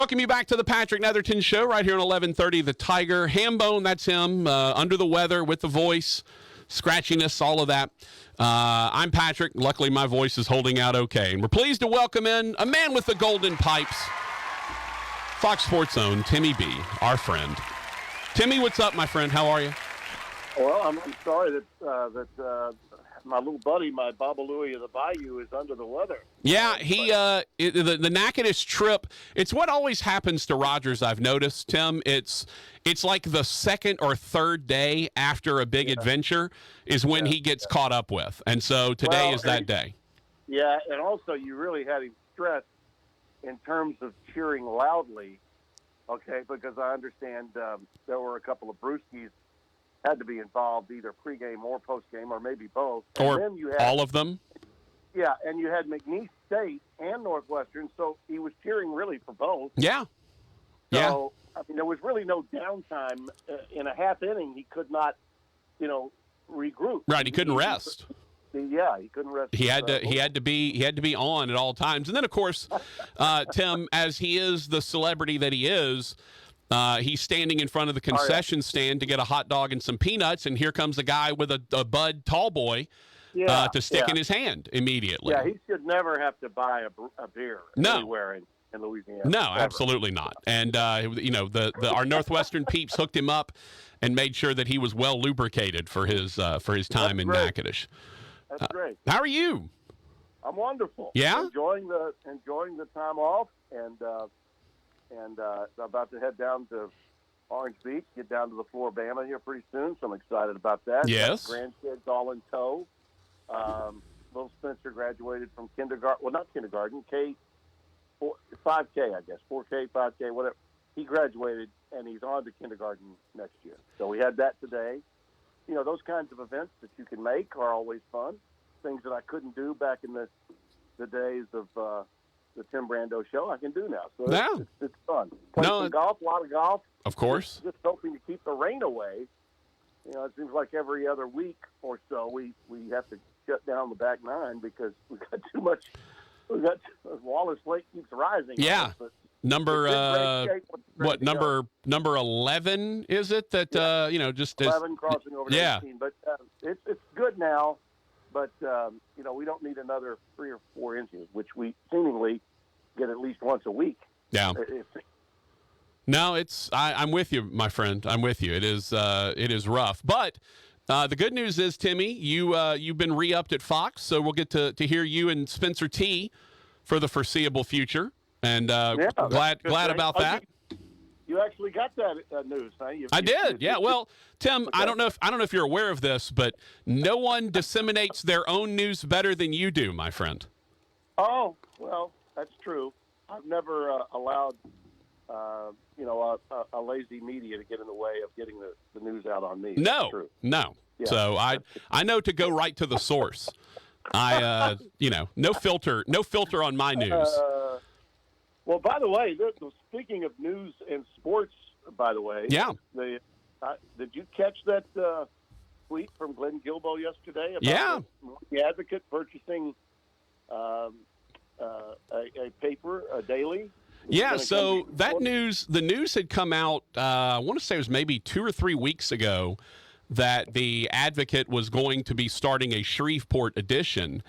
Welcome you back to the Patrick Netherton Show right here on 1130 The Tiger. Hambone, that's him, under the weather with the voice, scratchiness, all of that. I'm Patrick. Luckily, my voice is holding out okay. And we're pleased to welcome in a man with the golden pipes, Fox Sports' own Timmy B, our friend. Timmy, what's up, my friend? How are you? Well, I'm sorry that my little buddy, my Baba Louie of the Bayou, is under the weather. Yeah, the Natchitoches trip, it's what always happens to Rogers, I've noticed, Tim. It's like the second or third day after a big adventure is when he gets caught up with. And so today is that day. Yeah, and also you really had him stressed in terms of cheering loudly, okay, because I understand there were a couple of brewskis had to be involved either pregame or postgame or maybe both. And or then you had, all of them? Yeah, and you had McNeese State and Northwestern, so he was cheering really for both. Yeah. So, I mean, there was really no downtime. In a half inning, he could not, regroup. Right, he couldn't rest. Yeah, he couldn't rest. He had to be on at all times. And then, of course, Tim, as he is the celebrity that he is, he's standing in front of the concession stand to get a hot dog and some peanuts, and here comes a guy with a Bud Tall Boy to stick in his hand immediately. Yeah, he should never have to buy a beer anywhere in Louisiana. No, ever. Absolutely not. And, our Northwestern peeps hooked him up and made sure that he was well lubricated for his time in Natchitoches. That's great. How are you? I'm wonderful. Yeah? Enjoying the time off, and about to head down to Orange Beach, get down to the Floribama here pretty soon, so I'm excited about that. Yes. Got grandkids all in tow. Little Spencer graduated from kindergarten. Well, not kindergarten, 5K, I guess, 4K, 5K, whatever. He graduated, and he's on to kindergarten next year. So we had that today. Those kinds of events that you can make are always fun, things that I couldn't do back in the days of the Tim Brando Show, I can do now. So it's fun. Play some golf, a lot of golf. Of course. Just hoping to keep the rain away. It seems like every other week or so we have to shut down the back nine because we've got too much. Wallace Lake keeps rising. Yeah. Number 11 is it that just 11 crossing over to 18, but it's good now. But we don't need another 3 or 4 inches, which we seemingly get at least once a week. Yeah. No, I'm with you, my friend. I'm with you. It is rough, but the good news is, Timmy, you've been re-upped at Fox, so we'll get to hear you and Spencer T for the foreseeable future. And glad about that. You actually got that news, huh? I did. Yeah. Well, Tim, okay. I don't know if you're aware of this, but no one disseminates their own news better than you do, my friend. Oh, well, that's true. I've never allowed a lazy media to get in the way of getting the news out on me. No. Yeah. So I know to go right to the source. No filter on my news. Well, by the way, speaking of news and sports, by the way, did you catch that tweet from Glenn Gilbo yesterday about the Advocate purchasing a paper, a daily? Yeah, so the news had come out, I want to say it was maybe 2 or 3 weeks ago, that the Advocate was going to be starting a Shreveport edition.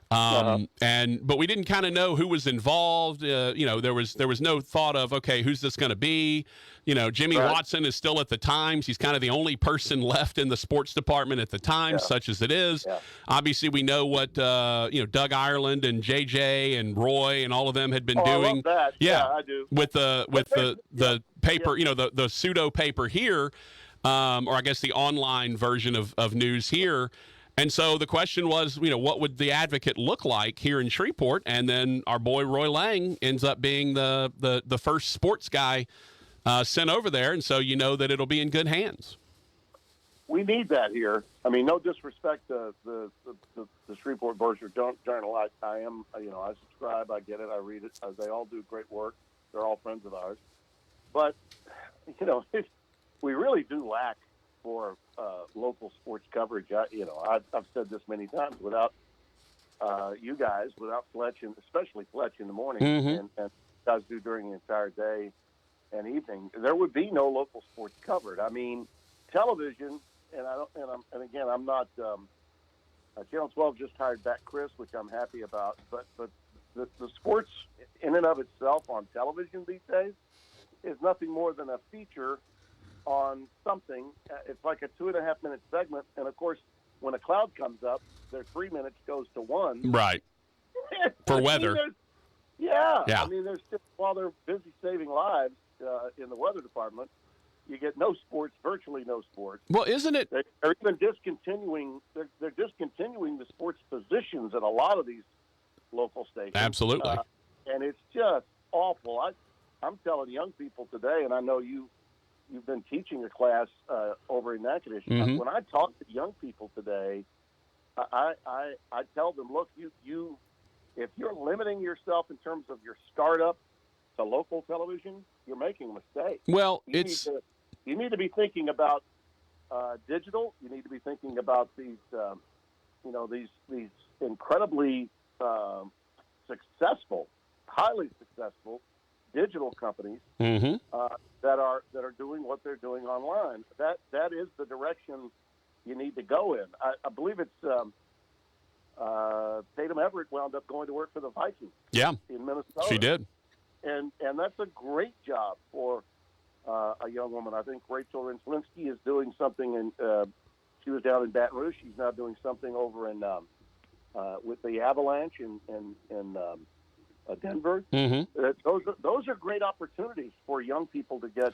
But we didn't kind of know who was involved. There was no thought of, okay, who's this going to be? Jimmy Watson is still at the Times. He's kind of the only person left in the sports department at the Times, such as it is. Yeah. Obviously, we know what Doug Ireland and JJ and Roy and all of them had been doing. I love that. Yeah, I do. With the paper, the pseudo paper here, or I guess the online version of news here. And so the question was, what would the Advocate look like here in Shreveport? And then our boy Roy Lang ends up being the first sports guy sent over there, and so that it'll be in good hands. We need that here. I mean, no disrespect to the Shreveport Berkshire Journal. I subscribe, I get it, I read it. They all do great work. They're all friends of ours. But, we really do lack for local sports coverage. I've said this many times. Without you guys, without Fletch, and especially Fletch in the morning, and guys do during the entire day and evening, there would be no local sports covered. I mean, television, and I don't, and again, I'm not. Channel 12 just hired back Chris, which I'm happy about. But the sports in and of itself on television these days is nothing more than a feature on something. It's like a 2.5-minute segment, and of course, when a cloud comes up, their 3 minutes goes to 1. Right. For weather. Yeah. Yeah. I mean, there's just, while they're busy saving lives in the weather department, you get no sports, virtually no sports. Well, isn't it? They're even discontinuing. They're discontinuing the sports positions at a lot of these local stations. Absolutely. And it's just awful. I'm telling young people today, and I know you've been teaching a class over in that condition. Mm-hmm. When I talk to young people today, I tell them, look, you if you're limiting yourself in terms of your startup to local television, you're making a mistake. Well, you need to be thinking about digital. You need to be thinking about these these incredibly successful, highly successful digital companies mm-hmm. that are doing what they're doing online. That is the direction you need to go in. I believe it's Tatum Everett wound up going to work for the Vikings. Yeah, in Minnesota. She did, and that's a great job for a young woman. I think Rachel Rinslinsky is doing something, and she was down in Baton Rouge. She's now doing something over in with the Avalanche in Denver. mm-hmm. Those are great opportunities for young people to get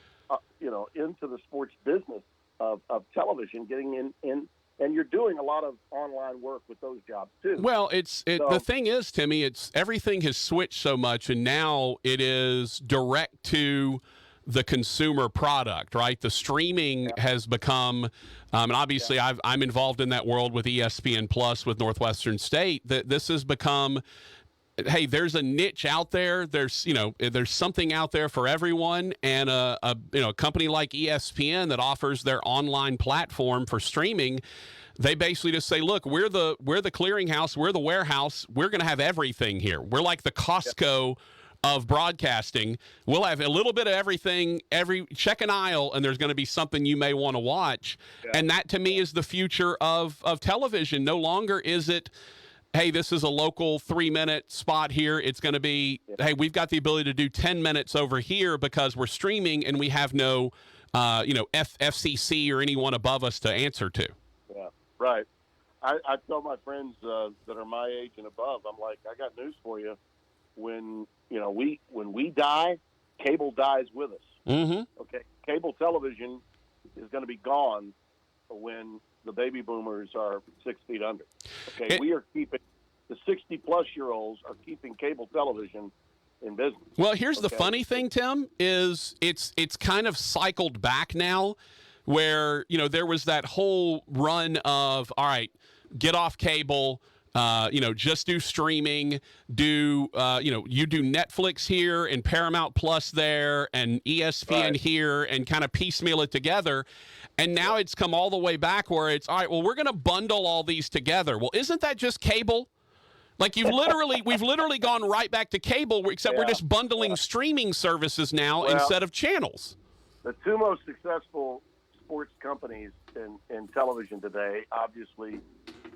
into the sports business of television, getting in. And you're doing a lot of online work with those jobs too. Well, the thing is, Timmy, everything has switched so much, and now it is direct to the consumer product, right? The streaming has become, and obviously I'm involved in that world with ESPN Plus with Northwestern State. That this has become, hey, there's a niche out there. There's something out there for everyone, and a company like ESPN that offers their online platform for streaming. They basically just say, look, we're the clearinghouse, we're the warehouse, we're going to have everything here. We're like the Costco of broadcasting. We'll have a little bit of everything, check an aisle, and there's going to be something you may want to watch. Yeah. And that, to me, is the future of television. No longer is it, hey, this is a local 3-minute spot here. It's going to be, hey, we've got the ability to do 10 minutes over here because we're streaming and we have no, FCC or anyone above us to answer to. Yeah, right. I tell my friends that are my age and above, I'm like, I got news for you. When we die, cable dies with us. Mm-hmm. Okay, cable television is going to be gone when the baby boomers are 6 feet under. Okay, we are keeping the 60-plus-year-olds are keeping cable television in business. Well, here's the funny thing, Tim, is it's kind of cycled back now, where there was that whole run of, all right, get off cable. Just do streaming, you do Netflix here and Paramount Plus there and ESPN here and kind of piecemeal it together. And now it's come all the way back where it's, all right, well, we're going to bundle all these together. Well, isn't that just cable? Like we've literally gone right back to cable, except we're just bundling streaming services now instead of channels. The two most successful sports companies in television today, obviously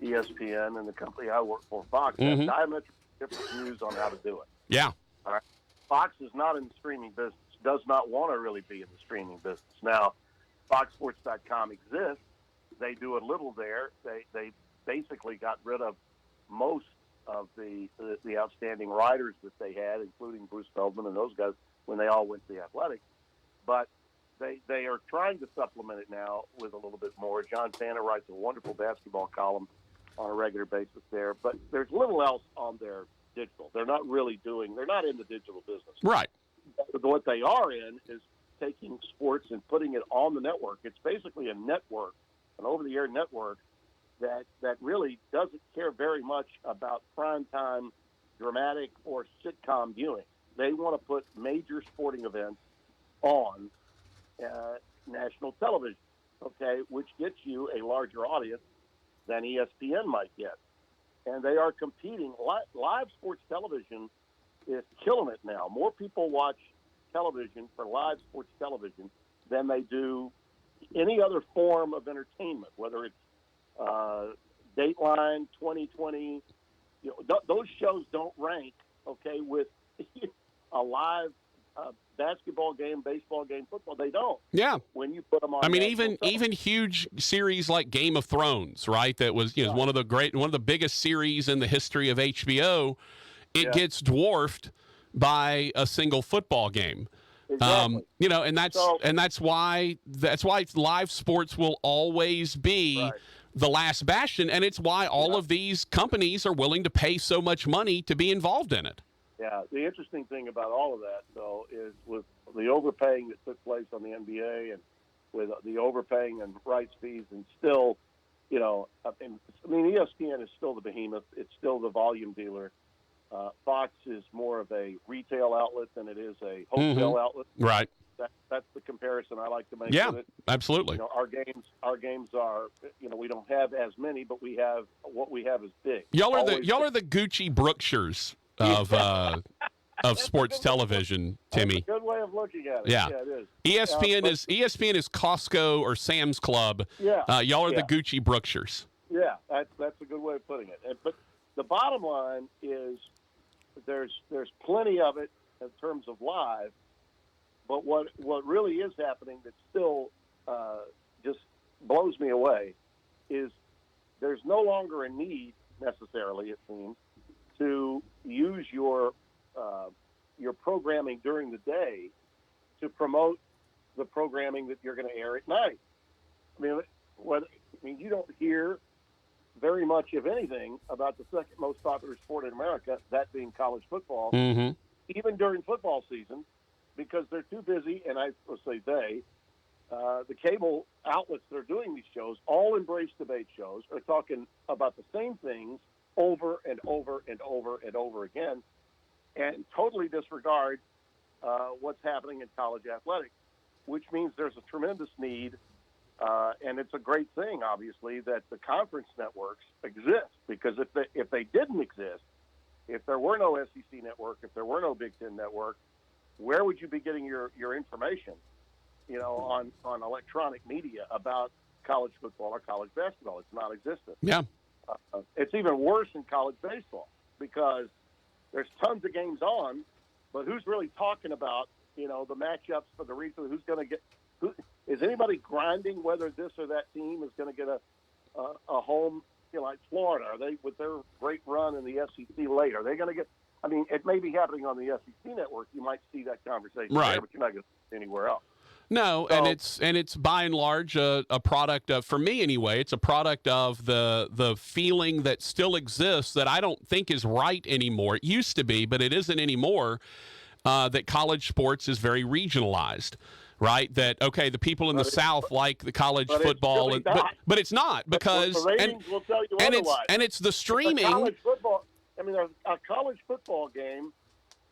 ESPN and the company I work for, Fox, have diametrically different views on how to do it. Yeah. All right. Fox is not in the streaming business, does not want to really be in the streaming business. Now, FoxSports.com exists. They do a little there. They basically got rid of most of the outstanding writers that they had, including Bruce Feldman and those guys, when they all went to the Athletic. But they are trying to supplement it now with a little bit more. John Tanner writes a wonderful basketball column on a regular basis there. But there's little else on their digital. They're not in the digital business. Right. But what they are in is taking sports and putting it on the network. It's basically a network, an over-the-air network that really doesn't care very much about primetime, dramatic, or sitcom viewing. They want to put major sporting events on national television, okay, which gets you a larger audience than ESPN might get. And they are competing. Live sports television is killing it now. More people watch television for live sports television than they do any other form of entertainment, whether it's Dateline, 2020. Those shows don't rank, okay, with a live basketball game, baseball game, football. They don't. Yeah. When you put them on. I mean, even huge series like Game of Thrones, right? That was one of the biggest series in the history of HBO. It gets dwarfed by a single football game. Exactly. And that's why live sports will always be the last bastion, and it's why all of these companies are willing to pay so much money to be involved in it. Yeah, the interesting thing about all of that, though, is with the overpaying that took place on the NBA and with the overpaying and rights fees, and still, ESPN is still the behemoth. It's still the volume dealer. Fox is more of a retail outlet than it is a wholesale outlet. Right. That's the comparison I like to make. Yeah, with it. Absolutely. Our games are, we don't have as many, but what we have is big. Y'all are the Gucci Brookshires of sports television, Timmy. That's a good way of looking at it. Yeah, it is. ESPN is Costco or Sam's Club. Yeah. Y'all are the Gucci Brookshires. Yeah, that's a good way of putting it. But the bottom line is there's plenty of it in terms of live, but what really is happening that still just blows me away is there's no longer a need necessarily, it seems, to use your programming during the day to promote the programming that you're going to air at night. You don't hear very much, if anything, about the second most popular sport in America, that being college football, even during football season, because they're too busy, and I will say the cable outlets that are doing these shows, all embrace debate shows, are talking about the same things over and over and over and over again, and totally disregard what's happening in college athletics, which means there's a tremendous need, and it's a great thing, obviously, that the conference networks exist, because if they didn't exist, if there were no SEC network, if there were no Big Ten network, where would you be getting your information, on electronic media about college football or college basketball? It's non-existent. Yeah. It's even worse in college baseball because there's tons of games on, but who's really talking about, the matchups for the reason who's going to get – is anybody grinding whether this or that team is going to get a home, like Florida? Are they, with their great run in the SEC late, are they going to get – it may be happening on the SEC network. You might see that conversation there, but you're not going to see it anywhere else. No, so, and it's by and large a product of, for me anyway, it's a product of the feeling that still exists that I don't think is right anymore. It used to be, but it isn't anymore, that college sports is very regionalized. Right, that the people in the South like the college football, really but it's not, because the ratings will tell you otherwise. It's the streaming. College football. A college football game.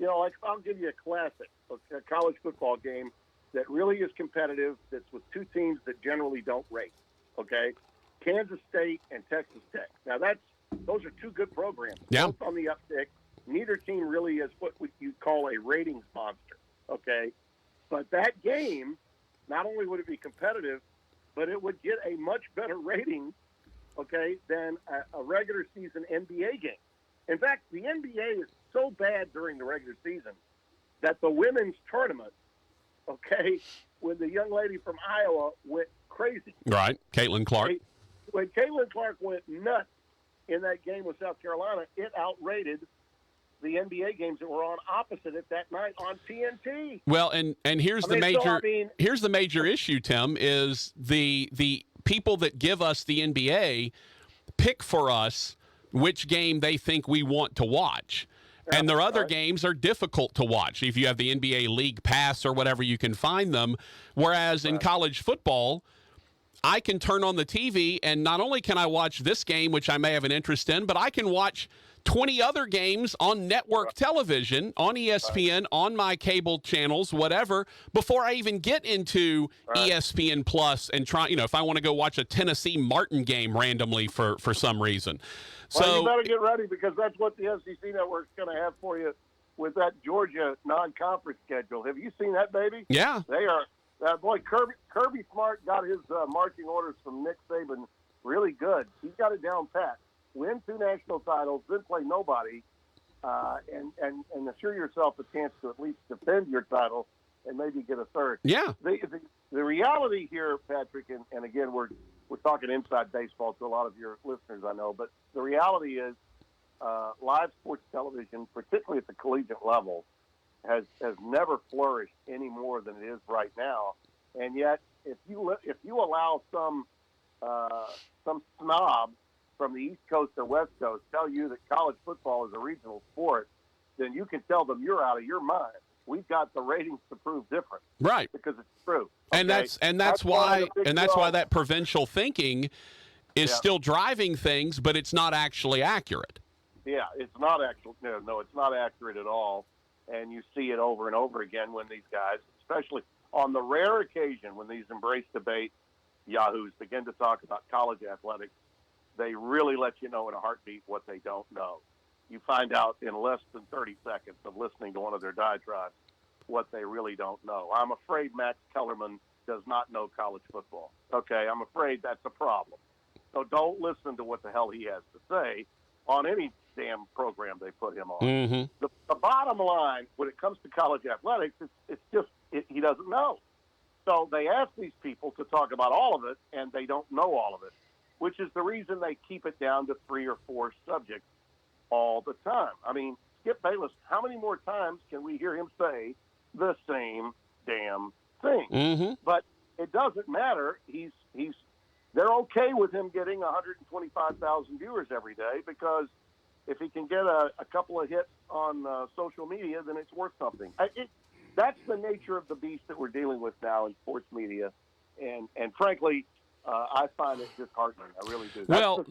I'll give you a classic, a college football game that really is competitive. That's with two teams that generally don't rate. Okay, Kansas State and Texas Tech. Now those are two good programs. Yeah. Both on the uptick. Neither team really is what you call a ratings monster. Okay. But that game, not only would it be competitive, but it would get a much better rating, than a regular season NBA game. In fact, the NBA is so bad during the regular season that the women's tournament, when the young lady from Iowa went crazy. Right, Caitlin Clark. When Caitlin Clark went nuts in that game with South Carolina, it outrated the NBA games that were on opposite it that night on TNT. Well, and here's here's the major issue, Tim, is the people that give us the NBA pick for us which game they think we want to watch. And their other games are difficult to watch. If you have the NBA League Pass or whatever, you can find them. Whereas in college football, I can turn on the TV, and not only can I watch this game, which I may have an interest in, but I can watch 20 other games on network television, on ESPN, on my cable channels, whatever, before I even get into ESPN Plus and try, if I want to go watch a Tennessee Martin game randomly for some reason. Well, you better get ready, because that's what the SEC network's going to have for you with that Georgia non-conference schedule. Have you seen that, baby? Yeah. They are. Boy, Kirby Smart got his marching orders from Nick Saban really good. He's got it down pat. Win 2 national titles, then play nobody, and assure yourself a chance to at least defend your title and maybe get a third. Yeah. The reality here, Patrick, and again, we're talking inside baseball to a lot of your listeners, I know, but the reality is live sports television, particularly at the collegiate level, has never flourished any more than it is right now. And yet, if you allow some snob from the East Coast or West Coast tell you that college football is a regional sport, then you can tell them you're out of your mind. We've got the ratings to prove different, right? Because it's true, okay? And that's why that provincial thinking is still driving things, but it's not actually accurate. Yeah, it's not actually no, it's not accurate at all. And you see it over and over again when these guys, especially on the rare occasion when these embrace debate yahoos begin to talk about college athletics, they really let you know in a heartbeat what they don't know. You find out in less than 30 seconds of listening to one of their diatribes what they really don't know. I'm afraid Max Kellerman does not know college football. Okay, I'm afraid that's a problem. So don't listen to what the hell he has to say on any damn program they put him on. Mm-hmm. The bottom line, when it comes to college athletics, it's just he doesn't know. So they ask these people to talk about all of it, and they don't know all of it, which is the reason they keep it down to 3 or 4 subjects all the time. I mean, Skip Bayless, how many more times can we hear him say the same damn thing? Mm-hmm. But it doesn't matter. They're okay with him getting 125,000 viewers every day because if he can get a couple of hits on social media, then it's worth something. That's the nature of the beast that we're dealing with now in sports media, and frankly, I find it disheartening. I really do. Well,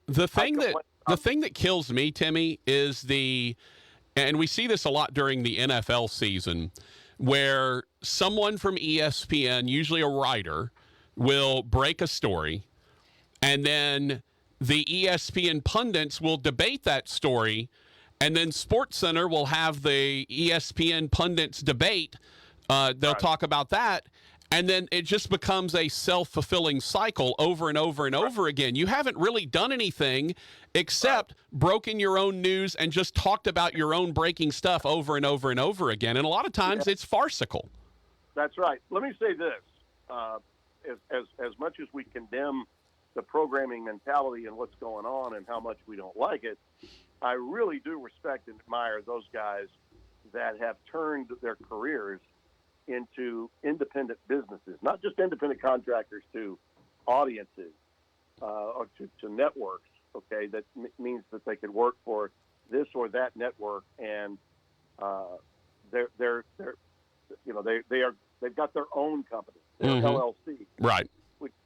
the thing that kills me, Timmy, is and we see this a lot during the NFL season, where someone from ESPN, usually a writer, will break a story, and then the ESPN pundits will debate that story, and then SportsCenter will have the ESPN pundits debate. They'll talk about that, and then it just becomes a self-fulfilling cycle over and over and over again. You haven't really done anything except broken your own news and just talked about your own breaking stuff over and over and over again, and a lot of times it's farcical. That's right. Let me say this. As much as we condemn the programming mentality and what's going on and how much we don't like it, I really do respect and admire those guys that have turned their careers into independent businesses, not just independent contractors to audiences or to networks. Okay, that means that they could work for this or that network, and they've got their own company, their LLC. Right.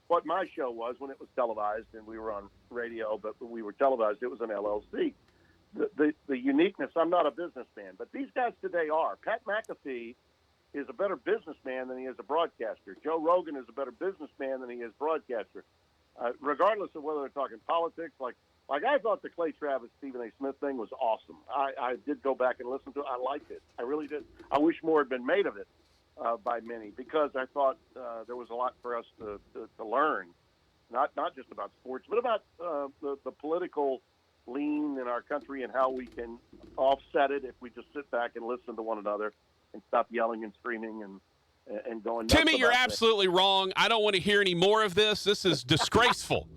What my show was when it was televised, and we were on radio, but we were televised, it was an LLC. The uniqueness, I'm not a businessman, but these guys today are. Pat McAfee is a better businessman than he is a broadcaster. Joe Rogan is a better businessman than he is broadcaster. Regardless of whether they're talking politics, like I thought the Clay Travis, Stephen A. Smith thing was awesome. I did go back and listen to it. I liked it. I really did. I wish more had been made of it by many, because I thought there was a lot for us to learn, not just about sports, but about the political lean in our country and how we can offset it if we just sit back and listen to one another and stop yelling and screaming and going nuts. Timmy, you're absolutely wrong. I don't want to hear any more of this. This is disgraceful.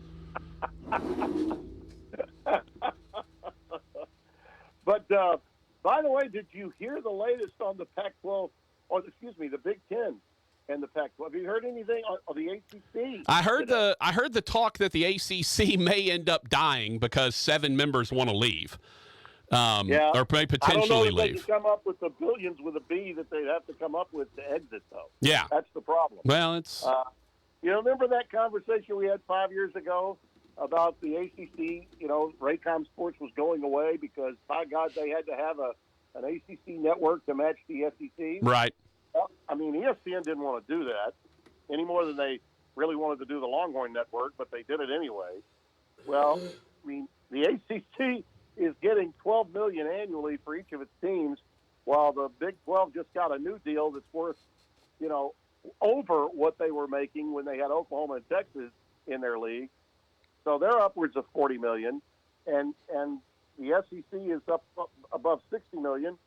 But by the way, did you hear the latest on the Pac-12, or excuse me, the Big Ten and the Pac-12? Have you heard anything on the ACC? I heard the talk that the ACC may end up dying because 7 members want to leave, or may potentially I don't know if leave. they can come up with the billions with a B that they'd have to come up with to exit, though. Yeah, that's the problem. Well, it's remember that conversation we had 5 years ago about the ACC? Raycom Sports was going away because, by God, they had to have an ACC network to match the SEC. Right. Well, I mean, ESPN didn't want to do that any more than they really wanted to do the Longhorn Network, but they did it anyway. Well, I mean, the ACC is getting $12 million annually for each of its teams, Well, the Big 12 just got a new deal that's worth, you know, over what they were making when they had Oklahoma and Texas in their league. So they're upwards of $40 million, and the SEC is up above $60 million,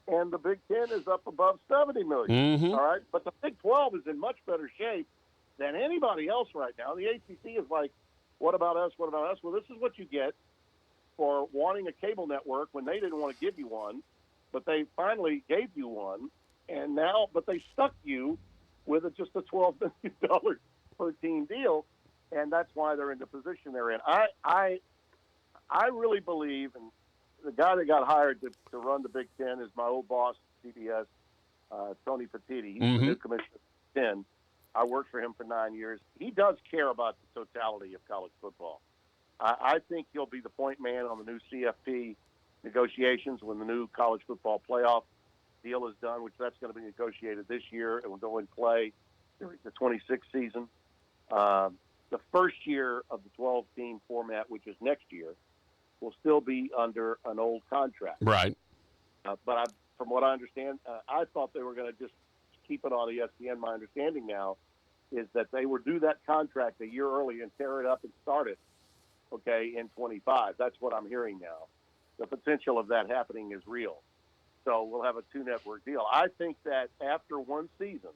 and the Big Ten is up above $70 million. Mm-hmm. All right, but the Big 12 is in much better shape than anybody else right now. The ACC is like, what about us? What about us? Well, this is what you get for wanting a cable network when they didn't want to give you one, but they finally gave you one, and now, but they stuck you with just a $12 million per team deal, and that's why they're in the position they're in. I really believe, and the guy that got hired to run the Big Ten is my old boss, CBS, Tony Petitti. He's the new commissioner of the Big Ten. I worked for him for 9 years. He does care about the totality of college football. I think he'll be the point man on the new CFP negotiations when the new college football playoff deal is done, which that's going to be negotiated this year and will go in play during the 26th season. The first year of the 12-team format, which is next year, will still be under an old contract. Right. But from what I understand, I thought they were going to just keep it on ESPN. My understanding now is that they would do that contract a year early and tear it up and start it, okay, in 25. That's what I'm hearing now. The potential of that happening is real. So we'll have a two-network deal. I think that after one season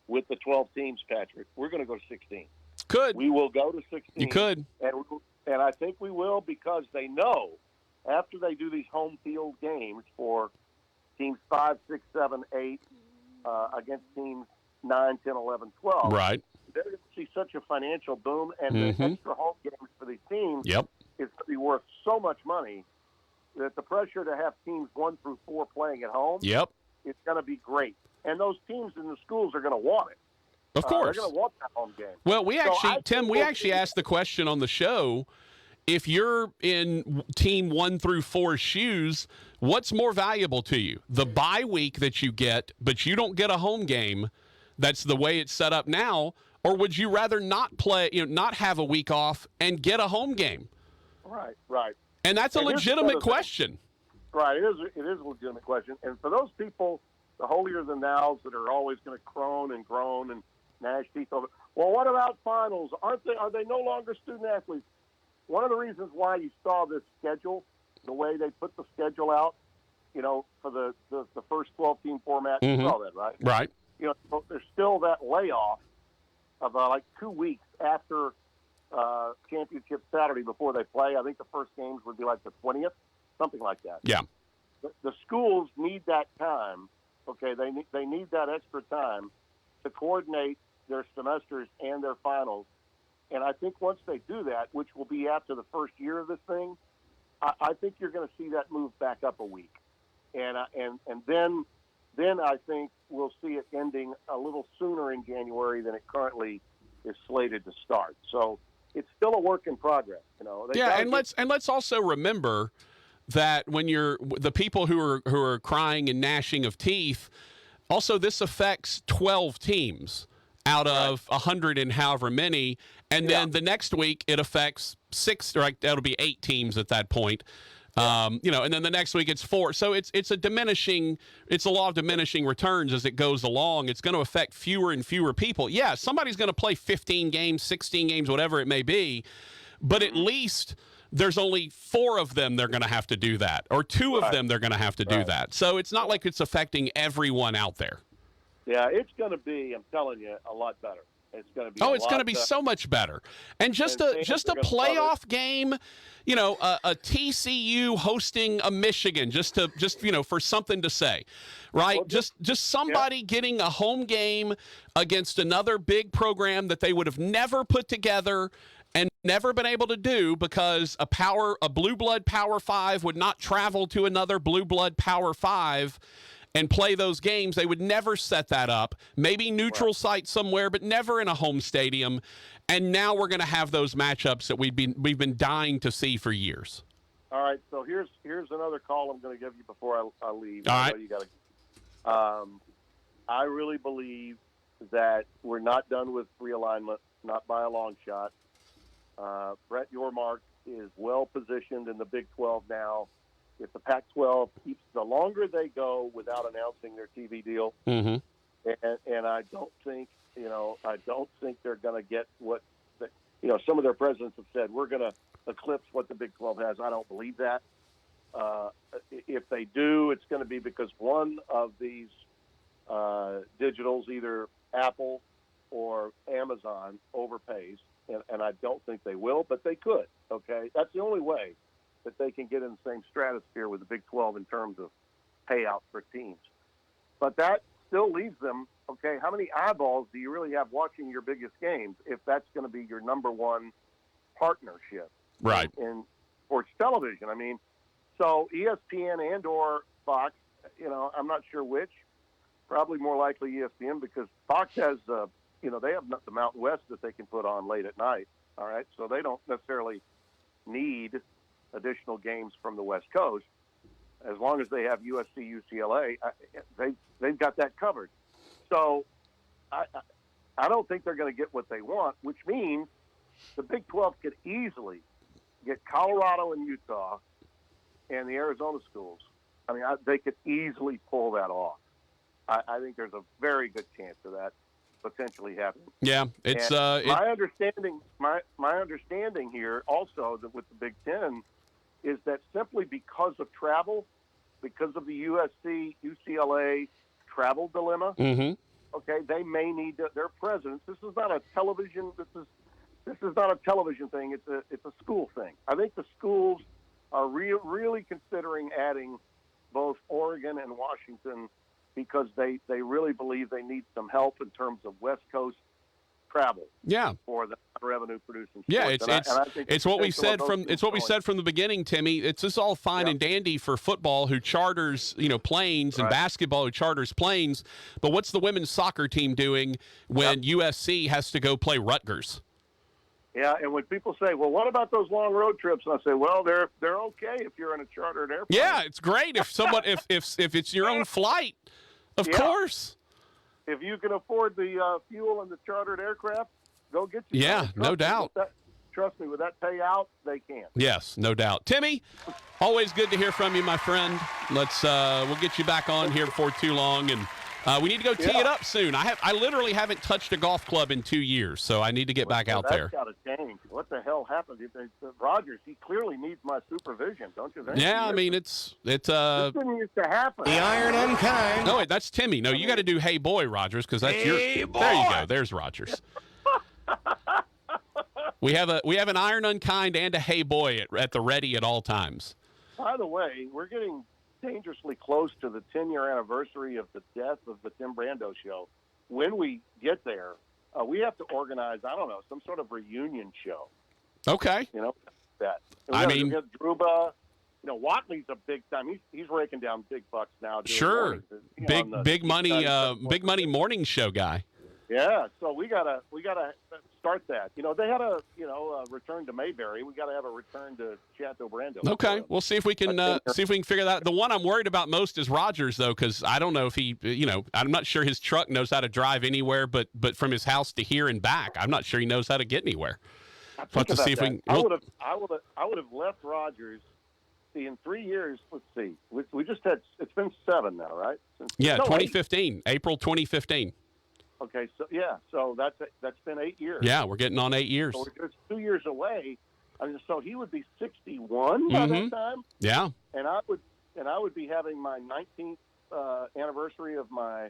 with the 12 teams, Patrick, we're going to go to 16. Could. We will go to 16. You could. And I think we will because they know after they do these home field games for teams 5, 6, 7, 8 against teams 9, 10, 11, 12. Right. They're going to see such a financial boom, and the extra home games for these teams is going to be worth so much money that the pressure to have teams 1 through 4 playing at home is going to be great. And those teams in the schools are going to want it. Of course. They're going to want that home game. Well, Tim, we actually asked the question on the show, if you're in team 1 through 4's shoes, what's more valuable to you? The bye week that you get, but you don't get a home game, that's the way it's set up now, or would you rather not play, not have a week off and get a home game? Right. And that's a legitimate question. Right, it is a legitimate question. And for those people, the holier-than-thous that are always going to groan and gnash teeth over, well, what about finals? Are they no longer student athletes? One of the reasons why you saw this schedule, the way they put the schedule out, for the first 12-team format, you saw that, right? Right. So there's still that layoff of like 2 weeks after championship Saturday before they play. I think the first games would be like the 20th, something like that. Yeah. The schools need that time. Okay, they need that extra time to coordinate their semesters and their finals. And I think once they do that, which will be after the first year of this thing, I think you're going to see that move back up a week. And then I think we'll see it ending a little sooner in January than it currently is slated to start. So it's still a work in progress. Let's also remember that when you're the people who are crying and gnashing of teeth, also this affects 12 teams out of 100 and however many, and then the next week it affects 6, or that'll be 8 teams at that point. And then the next week it's 4. So it's a law of diminishing returns as it goes along. It's going to affect fewer and fewer people. Yeah, somebody's going to play 15 games, 16 games, whatever it may be, but at least there's only 4 of them they're going to have to do that, or 2 of them they're going to have to do that. So it's not like it's affecting everyone out there. Yeah, it's going to be, I'm telling you, a lot better. It's going to be. Oh, it's going to be so much better. And just a playoff game, a TCU hosting a Michigan, just for something to say, right? Well, just somebody getting a home game against another big program that they would have never put together and never been able to do because a blue blood Power 5 would not travel to another blue blood Power 5 and play those games. They would never set that up. Maybe neutral site somewhere, but never in a home stadium. And now we're going to have those matchups that we've been dying to see for years. All right, so here's another call I'm going to give you before I leave. All right. You got I really believe that we're not done with realignment, not by a long shot. Brett Yormark is well positioned in the Big 12 now if the Pac-12 keeps, the longer they go without announcing their TV deal, Mm-hmm. and I don't think they're going to get what, some of their presidents have said, we're going to eclipse what the Big 12 has. I don't believe that. If they do, it's going to be because one of these digitals, either Apple or Amazon, overpays, and I don't think they will, but they could. Okay, that's the only way that they can get in the same stratosphere with the Big 12 in terms of payout for teams. But that still leaves them. Okay, how many eyeballs do you really have watching your biggest games if that's going to be your number one partnership? Right. In sports television. I mean, so ESPN and or Fox, I'm not sure which. Probably more likely ESPN because Fox has, they have the Mountain West that they can put on late at night. All right, so they don't necessarily need additional games from the West Coast. As long as they have USC, UCLA, they've got that covered. So I don't think they're going to get what they want, which means the Big 12 could easily get Colorado and Utah and the Arizona schools. I mean, they could easily pull that off. I think there's a very good chance of that potentially happening. Yeah, it's my understanding. My understanding here also that with the Big Ten is that simply because of travel, because of the USC UCLA travel dilemma. Mm-hmm. Okay, they may need their presidents. This is not a television. This is not a television thing. It's a school thing. I think the schools are really considering adding both Oregon and Washington because they really believe they need some help in terms of West Coast travel. Yeah. For the revenue producing. Yeah, sports. it's what we said from the beginning, Timmy. It's just all fine and dandy for football who charters, planes, and basketball who charters planes. But what's the women's soccer team doing when USC has to go play Rutgers? Yeah, and when people say, "Well, what about those long road trips?" and I say, "Well, they're okay if you're in a chartered airplane." Yeah, it's great if someone if it's your own flight, of course. If you can afford the fuel and the chartered aircraft, go get you. Yeah, no doubt. Trust me, with that payout, they can. Yes, no doubt. Timmy, always good to hear from you, my friend. We'll get you back on here before too long, and we need to go tee it up soon. I literally haven't touched a golf club in 2 years, so I need to get back out there. That's got to change. What the hell happened? Rogers, he clearly needs my supervision, don't you think? Yeah, I mean it's this didn't used to happen. The iron unkind. No, wait, that's Timmy. No, you got to do "Hey Boy" Rogers because that's your. There you go. There's Rogers. We have an iron unkind and a "Hey Boy" at the ready at all times. By the way, we're getting dangerously close to the 10-year anniversary of the death of the Tim Brando Show. When we get there, we have to organize, I don't know, some sort of reunion show. Okay. That. I mean, Druba, Watley's a big time. He's raking down big bucks now. Sure. Big money morning show guy. Yeah, so we gotta start that. They had a return to Mayberry. We gotta have a return to Chateau Brando. Okay, we'll see if we can figure that out. The one I'm worried about most is Rogers though, because I don't know if he, I'm not sure his truck knows how to drive anywhere, but from his house to here and back, I'm not sure he knows how to get anywhere. We'll have to see if we can. I would have left Rogers. See, in 3 years, let's see. We just had. It's been 7 now, right? 2015, April 2015. Okay, so that's been 8 years. Yeah, we're getting on 8 years. So we're just 2 years away. I mean, so he would be 61 by that time. Yeah. And I would be having my 19th anniversary of my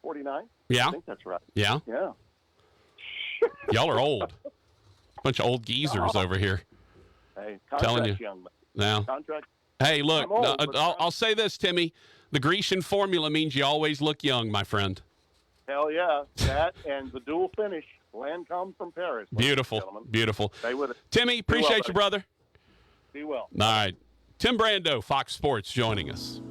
49. Yeah. I think that's right. Yeah. Yeah. Y'all are old. Bunch of old geezers over here. Hey, telling you. Young man. Now. Contract. Hey, look, I'll say this, Timmy. The Grecian formula means you always look young, my friend. Hell yeah, that and the dual finish. Lancome from Paris. Beautiful, beautiful. Stay with it. Timmy, appreciate you, brother. Be well. All right. Tim Brando, Fox Sports, joining us.